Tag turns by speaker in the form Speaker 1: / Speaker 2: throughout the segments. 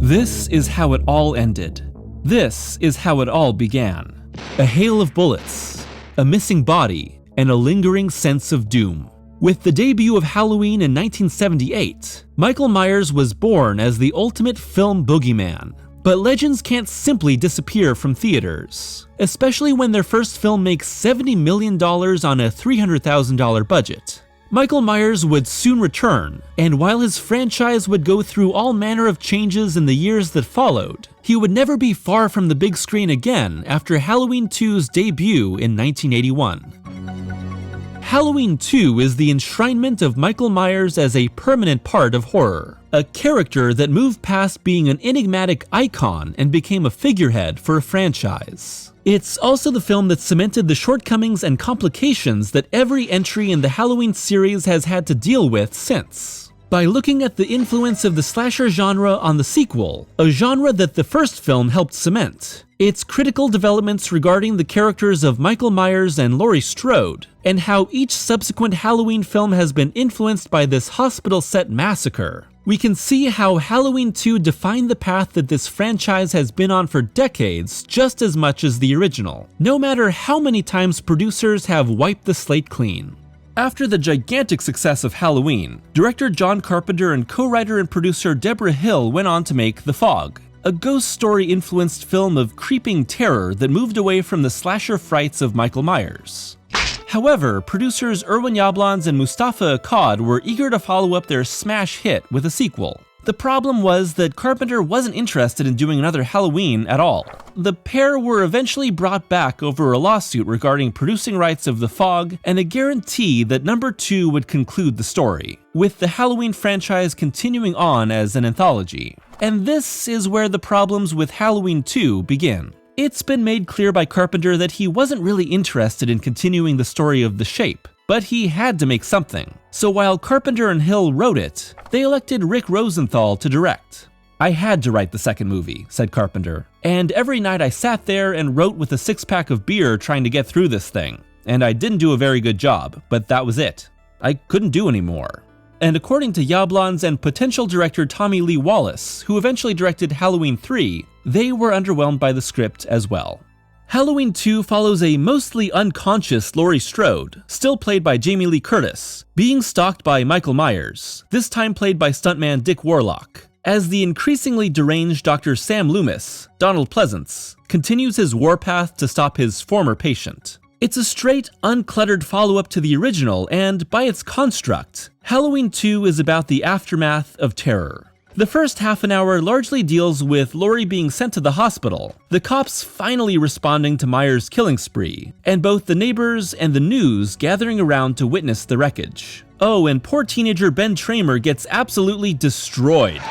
Speaker 1: This is how it all ended. This is how it all began. A hail of bullets, a missing body, and a lingering sense of doom. With the debut of Halloween in 1978, Michael Myers was born as the ultimate film boogeyman. But legends can't simply disappear from theaters, especially when their first film makes $70 million on a $300,000 budget. Michael Myers would soon return, and while his franchise would go through all manner of changes in the years that followed, he would never be far from the big screen again after Halloween 2's debut in 1981. Halloween 2 is the enshrinement of Michael Myers as a permanent part of horror, a character that moved past being an enigmatic icon and became a figurehead for a franchise. It's also the film that cemented the shortcomings and complications that every entry in the Halloween series has had to deal with since. By looking at the influence of the slasher genre on the sequel, a genre that the first film helped cement, its critical developments regarding the characters of Michael Myers and Laurie Strode, and how each subsequent Halloween film has been influenced by this hospital-set massacre, we can see how Halloween 2 defined the path that this franchise has been on for decades just as much as the original, no matter how many times producers have wiped the slate clean. After the gigantic success of Halloween, director John Carpenter and co-writer and producer Deborah Hill went on to make The Fog, a ghost story-influenced film of creeping terror that moved away from the slasher frights of Michael Myers. However, producers Irwin Yablans and Mustafa Akkad were eager to follow up their smash hit with a sequel. The problem was that Carpenter wasn't interested in doing another Halloween at all. The pair were eventually brought back over a lawsuit regarding producing rights of The Fog and a guarantee that number 2 would conclude the story, with the Halloween franchise continuing on as an anthology. And this is where the problems with Halloween 2 begin. It's been made clear by Carpenter that he wasn't really interested in continuing the story of The Shape, but he had to make something. So while Carpenter and Hill wrote it, they elected Rick Rosenthal to direct. "I had to write the second movie," said Carpenter, "and every night I sat there and wrote with a six-pack of beer trying to get through this thing. And I didn't do a very good job, but that was it. I couldn't do any more." And according to Yablans and potential director Tommy Lee Wallace, who eventually directed Halloween 3, they were underwhelmed by the script as well. Halloween 2 follows a mostly unconscious Laurie Strode, still played by Jamie Lee Curtis, being stalked by Michael Myers, this time played by stuntman Dick Warlock, as the increasingly deranged Dr. Sam Loomis, Donald Pleasance, continues his warpath to stop his former patient. It's a straight, uncluttered follow-up to the original, and by its construct, Halloween 2 is about the aftermath of terror. The first half an hour largely deals with Laurie being sent to the hospital, the cops finally responding to Myers' killing spree, and both the neighbors and the news gathering around to witness the wreckage. Oh, and poor teenager Ben Tramer gets absolutely destroyed.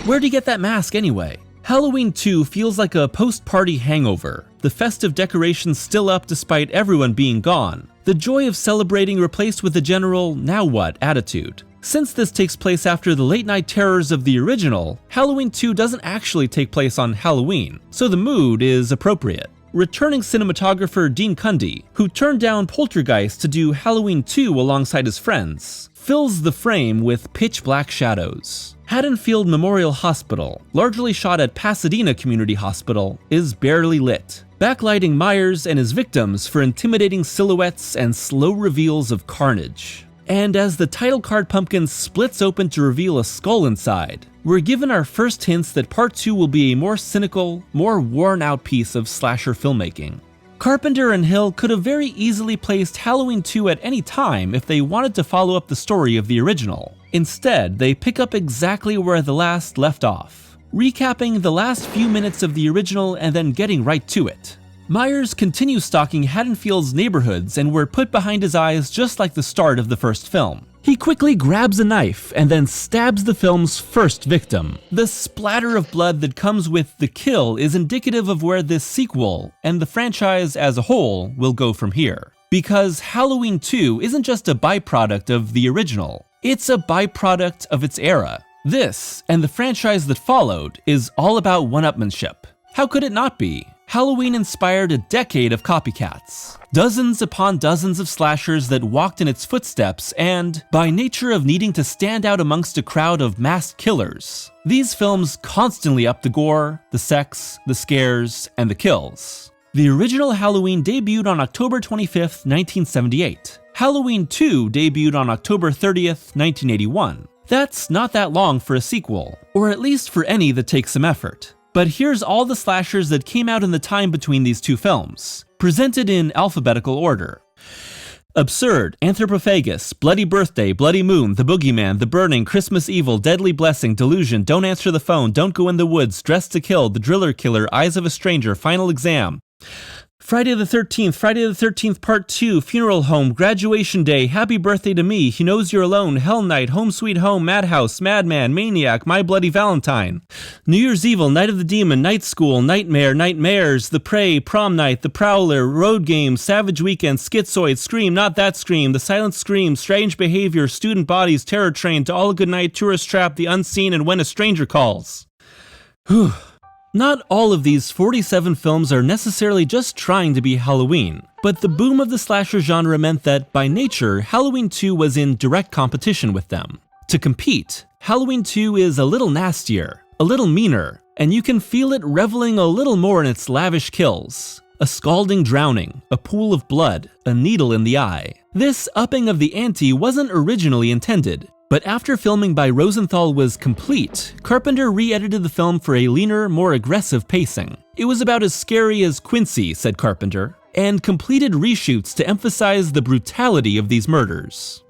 Speaker 1: Where'd he get that mask anyway? Halloween 2 feels like a post-party hangover, the festive decorations still up despite everyone being gone, the joy of celebrating replaced with a general now what attitude. Since this takes place after the late-night terrors of the original, Halloween 2 doesn't actually take place on Halloween, so the mood is appropriate. Returning cinematographer Dean Cundey, who turned down Poltergeist to do Halloween 2 alongside his friends, fills the frame with pitch-black shadows. Haddonfield Memorial Hospital, largely shot at Pasadena Community Hospital, is barely lit, backlighting Myers and his victims for intimidating silhouettes and slow reveals of carnage. And as the title card pumpkin splits open to reveal a skull inside, we're given our first hints that Part 2 will be a more cynical, more worn-out piece of slasher filmmaking. Carpenter and Hill could have very easily placed Halloween 2 at any time if they wanted to follow up the story of the original. Instead, they pick up exactly where the last left off, recapping the last few minutes of the original and then getting right to it. Myers continues stalking Haddonfield's neighborhoods and we're put behind his eyes just like the start of the first film. He quickly grabs a knife and then stabs the film's first victim. The splatter of blood that comes with the kill is indicative of where this sequel, and the franchise as a whole, will go from here. Because Halloween 2 isn't just a byproduct of the original, it's a byproduct of its era. This, and the franchise that followed, is all about one-upmanship. How could it not be? Halloween inspired a decade of copycats. Dozens upon dozens of slashers that walked in its footsteps and, by nature of needing to stand out amongst a crowd of masked killers, these films constantly upped the gore, the sex, the scares, and the kills. The original Halloween debuted on October 25th, 1978. Halloween 2 debuted on October 30th, 1981. That's not that long for a sequel, or at least for any that takes some effort. But here's all the slashers that came out in the time between these two films, presented in alphabetical order. Absurd, Anthropophagus, Bloody Birthday, Bloody Moon, The Boogeyman, The Burning, Christmas Evil, Deadly Blessing, Delusion, Don't Answer the Phone, Don't Go in the Woods, Dressed to Kill, The Driller Killer, Eyes of a Stranger, Final Exam, Friday the 13th Part 2, Funeral Home, Graduation Day, Happy Birthday to Me, He Knows You're Alone, Hell Night, Home Sweet Home, Madhouse, Madman, Maniac, My Bloody Valentine, New Year's Evil, Night of the Demon, Night School, Nightmare, Nightmares, The Prey, Prom Night, The Prowler, Road Game, Savage Weekend, Schizoid, Scream, Not That Scream, The Silent Scream, Strange Behavior, Student Bodies, Terror Train, To All a Good Night, Tourist Trap, The Unseen, and When a Stranger Calls. Whew. Not all of these 47 films are necessarily just trying to be Halloween, but the boom of the slasher genre meant that, by nature, Halloween 2 was in direct competition with them. To compete, Halloween 2 is a little nastier, a little meaner, and you can feel it reveling a little more in its lavish kills. A scalding drowning, a pool of blood, a needle in the eye. This upping of the ante wasn't originally intended. But after filming by Rosenthal was complete, Carpenter re-edited the film for a leaner, more aggressive pacing. It was about as scary as Quincy, said Carpenter, and completed reshoots to emphasize the brutality of these murders.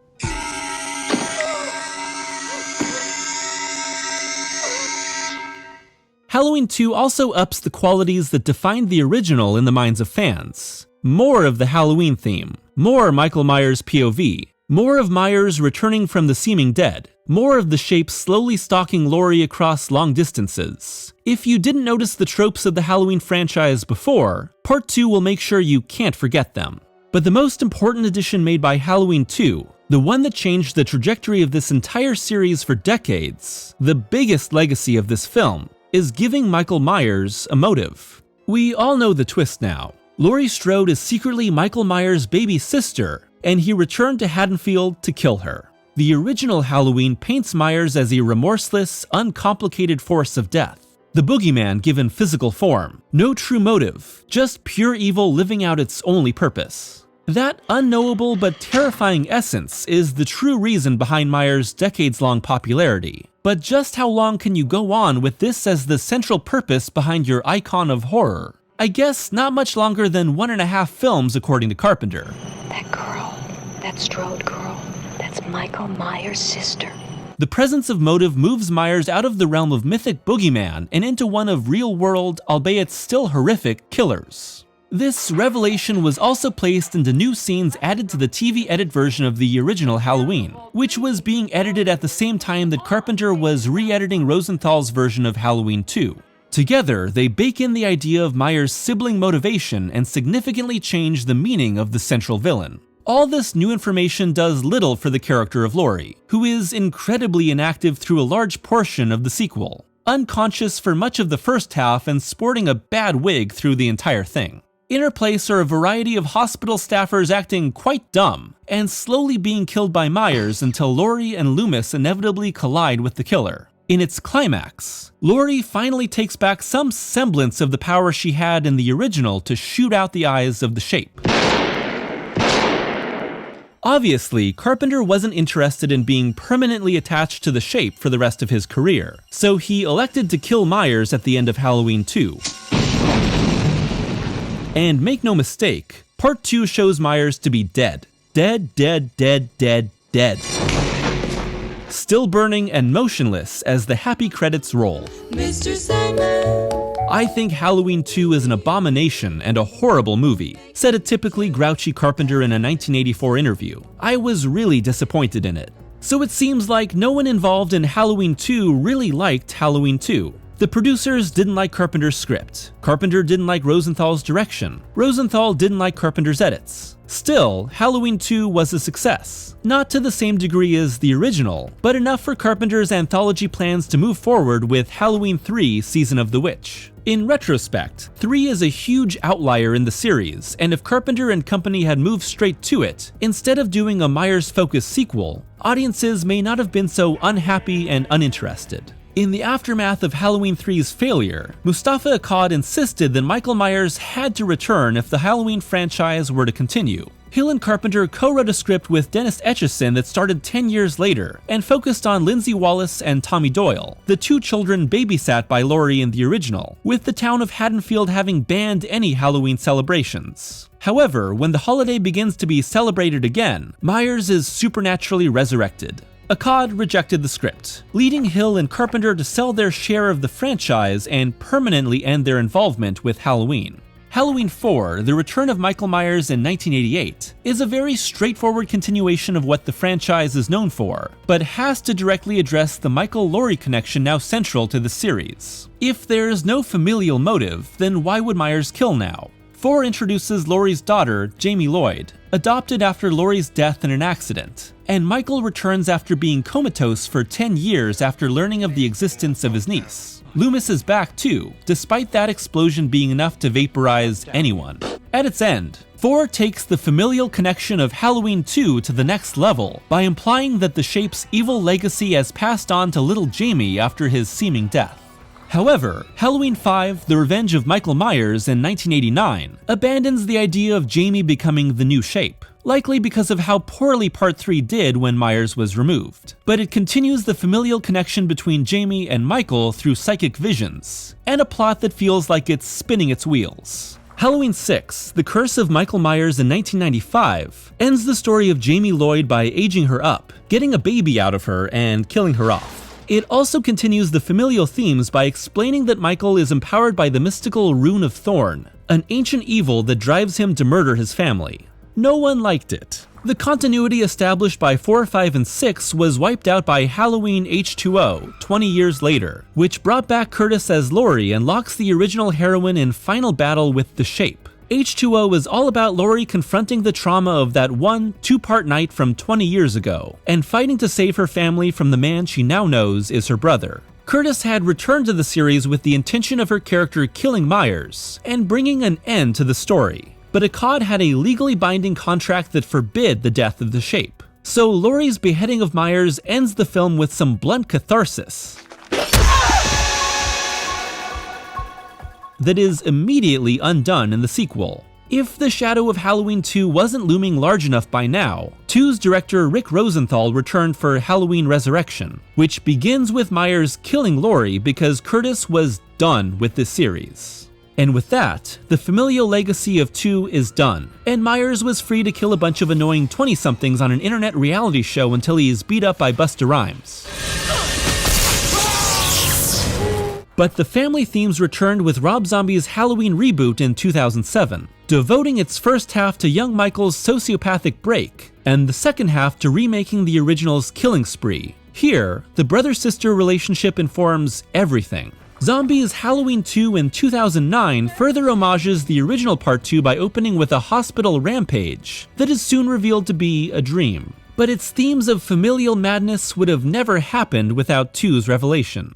Speaker 1: Halloween 2 also ups the qualities that defined the original in the minds of fans. More of the Halloween theme, more Michael Myers' POV, more of Myers returning from the seeming dead, more of the shape slowly stalking Laurie across long distances. If you didn't notice the tropes of the Halloween franchise before, Part 2 will make sure you can't forget them. But the most important addition made by Halloween 2, the one that changed the trajectory of this entire series for decades, the biggest legacy of this film, is giving Michael Myers a motive. We all know the twist now. Laurie Strode is secretly Michael Myers' baby sister, and he returned to Haddonfield to kill her. The original Halloween paints Myers as a remorseless, uncomplicated force of death. The boogeyman given physical form. No true motive, just pure evil living out its only purpose. That unknowable but terrifying essence is the true reason behind Myers' decades-long popularity. But just how long can you go on with this as the central purpose behind your icon of horror? I guess not much longer than 1.5 films according to Carpenter.
Speaker 2: That girl, that Strode girl, that's Michael Myers' sister.
Speaker 1: The presence of motive moves Myers out of the realm of mythic boogeyman and into one of real-world, albeit still horrific, killers. This revelation was also placed into new scenes added to the TV edit version of the original Halloween, which was being edited at the same time that Carpenter was re-editing Rosenthal's version of Halloween 2. Together, they bake in the idea of Myers' sibling motivation and significantly change the meaning of the central villain. All this new information does little for the character of Laurie, who is incredibly inactive through a large portion of the sequel, unconscious for much of the first half and sporting a bad wig through the entire thing. In her place are a variety of hospital staffers acting quite dumb, and slowly being killed by Myers until Laurie and Loomis inevitably collide with the killer. In its climax, Laurie finally takes back some semblance of the power she had in the original to shoot out the eyes of the shape. Obviously, Carpenter wasn't interested in being permanently attached to the shape for the rest of his career, so he elected to kill Myers at the end of Halloween 2. And make no mistake, Part 2 shows Myers to be dead. Dead, dead, dead, dead, dead. Still burning and motionless as the happy credits roll. Mr. Sandman. I think Halloween 2 is an abomination and a horrible movie, said a typically grouchy Carpenter in a 1984 interview. I was really disappointed in it. So it seems like no one involved in Halloween 2 really liked Halloween 2. The producers didn't like Carpenter's script. Carpenter didn't like Rosenthal's direction. Rosenthal didn't like Carpenter's edits. Still, Halloween 2 was a success. Not to the same degree as the original, but enough for Carpenter's anthology plans to move forward with Halloween 3: Season of the Witch. In retrospect, 3 is a huge outlier in the series, and if Carpenter and company had moved straight to it, instead of doing a Myers-focused sequel, audiences may not have been so unhappy and uninterested. In the aftermath of Halloween 3's failure, Mustafa Akkad insisted that Michael Myers had to return if the Halloween franchise were to continue. Hill and Carpenter co-wrote a script with Dennis Etchison that started 10 years later and focused on Lindsay Wallace and Tommy Doyle, the two children babysat by Laurie in the original, with the town of Haddonfield having banned any Halloween celebrations. However, when the holiday begins to be celebrated again, Myers is supernaturally resurrected. Akkad rejected the script, leading Hill and Carpenter to sell their share of the franchise and permanently end their involvement with Halloween. Halloween 4: The Return of Michael Myers in 1988 is a very straightforward continuation of what the franchise is known for, but has to directly address the Michael-Laurie connection now central to the series. If there's no familial motive, then why would Myers kill now? 4 introduces Laurie's daughter, Jamie Lloyd, adopted after Laurie's death in an accident, and Michael returns after being comatose for 10 years after learning of the existence of his niece. Loomis is back too, despite that explosion being enough to vaporize anyone. At its end, 4 takes the familial connection of Halloween 2 to the next level by implying that the Shape's evil legacy has passed on to little Jamie after his seeming death. However, Halloween 5: The Revenge of Michael Myers in 1989 abandons the idea of Jamie becoming the new Shape, likely because of how poorly Part 3 did when Myers was removed. But it continues the familial connection between Jamie and Michael through psychic visions, and a plot that feels like it's spinning its wheels. Halloween 6: The Curse of Michael Myers in 1995 ends the story of Jamie Lloyd by aging her up, getting a baby out of her, and killing her off. It also continues the familial themes by explaining that Michael is empowered by the mystical Rune of Thorn, an ancient evil that drives him to murder his family. No one liked it. The continuity established by 4, 5, and 6 was wiped out by Halloween H2O 20 years later, which brought back Curtis as Laurie and locks the original heroine in final battle with the Shape. H2O is all about Laurie confronting the trauma of that one 2-part night from 20 years ago, and fighting to save her family from the man she now knows is her brother. Curtis had returned to the series with the intention of her character killing Myers, and bringing an end to the story. But Akkad had a legally binding contract that forbid the death of the Shape. So Laurie's beheading of Myers ends the film with some blunt catharsis that is immediately undone in the sequel. If the shadow of Halloween 2 wasn't looming large enough by now, 2's director Rick Rosenthal returned for Halloween Resurrection, which begins with Myers killing Laurie because Curtis was done with this series. And with that, the familial legacy of 2 is done, and Myers was free to kill a bunch of annoying 20-somethings on an internet reality show until he's beat up by Busta Rhymes. But the family themes returned with Rob Zombie's Halloween reboot in 2007, devoting its first half to young Michael's sociopathic break, and the second half to remaking the original's killing spree. Here, the brother-sister relationship informs everything. Zombie's Halloween 2 in 2009 further homages the original Part 2 by opening with a hospital rampage that is soon revealed to be a dream. But its themes of familial madness would have never happened without 2's revelation.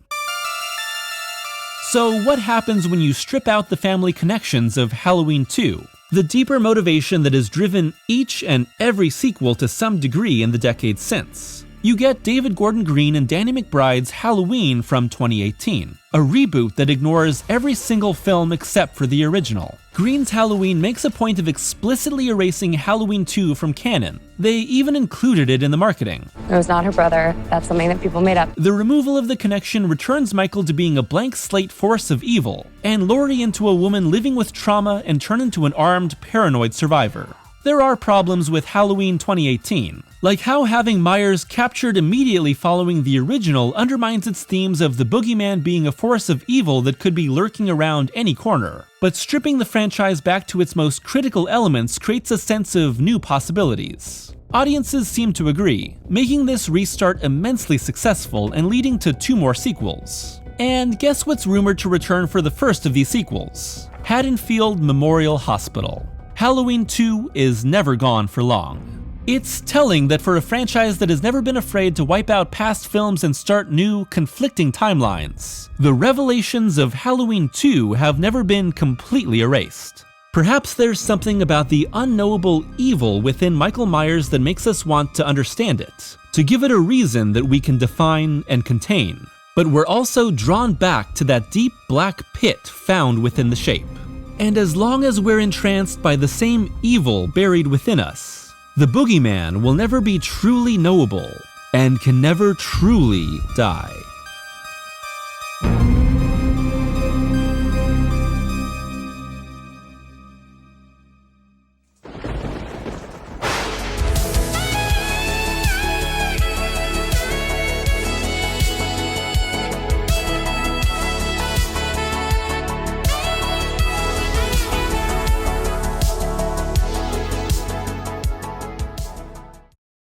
Speaker 1: So what happens when you strip out the family connections of Halloween 2? The deeper motivation that has driven each and every sequel to some degree in the decades since. You get David Gordon Green and Danny McBride's Halloween from 2018, a reboot that ignores every single film except for the original. Green's Halloween makes a point of explicitly erasing Halloween 2 from canon. They even included it in the marketing.
Speaker 3: It was not her brother. That's something that people made up.
Speaker 1: The removal of the connection returns Michael to being a blank slate force of evil, and Laurie into a woman living with trauma and turned into an armed, paranoid survivor. There are problems with Halloween 2018, like how having Myers captured immediately following the original undermines its themes of the boogeyman being a force of evil that could be lurking around any corner. But stripping the franchise back to its most critical elements creates a sense of new possibilities. Audiences seem to agree, making this restart immensely successful and leading to 2 more sequels. And guess what's rumored to return for the first of these sequels? Haddonfield Memorial Hospital. Halloween 2 is never gone for long. It's telling that for a franchise that has never been afraid to wipe out past films and start new, conflicting timelines, the revelations of Halloween 2 have never been completely erased. Perhaps there's something about the unknowable evil within Michael Myers that makes us want to understand it, to give it a reason that we can define and contain. But we're also drawn back to that deep black pit found within the shape. And as long as we're entranced by the same evil buried within us, the boogeyman will never be truly knowable and can never truly die.